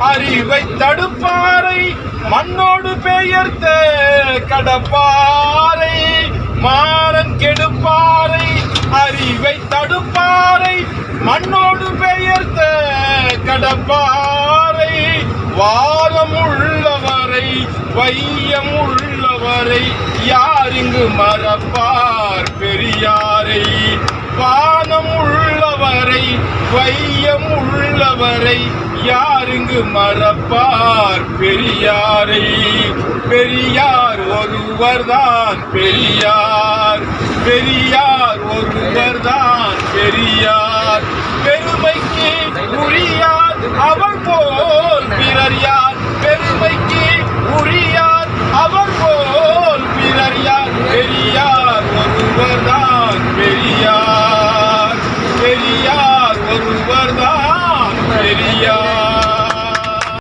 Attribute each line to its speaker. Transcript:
Speaker 1: அறிவை தடுப்பாரை மண்ணோடு பெயர்த்த கடப்பாரை மாறன் கெடுப்பாரை அறிவை தடுப்பாரை மண்ணோடு பெயர்த்த கடப்பாரை வாரம் உள்ளவரை வையம் உள்ளவரை யாரிங்கு மறப்பார் பெரியாரை வானம் உள்ளவரை வையம் உள்ளவரை யாரிங்கு மறப்பார் பெரியாரை பெரியார் ஒருவர்தான் பெரியார் பெரியார் ஒருவர்தான் பெரியார் பெருமைக்கு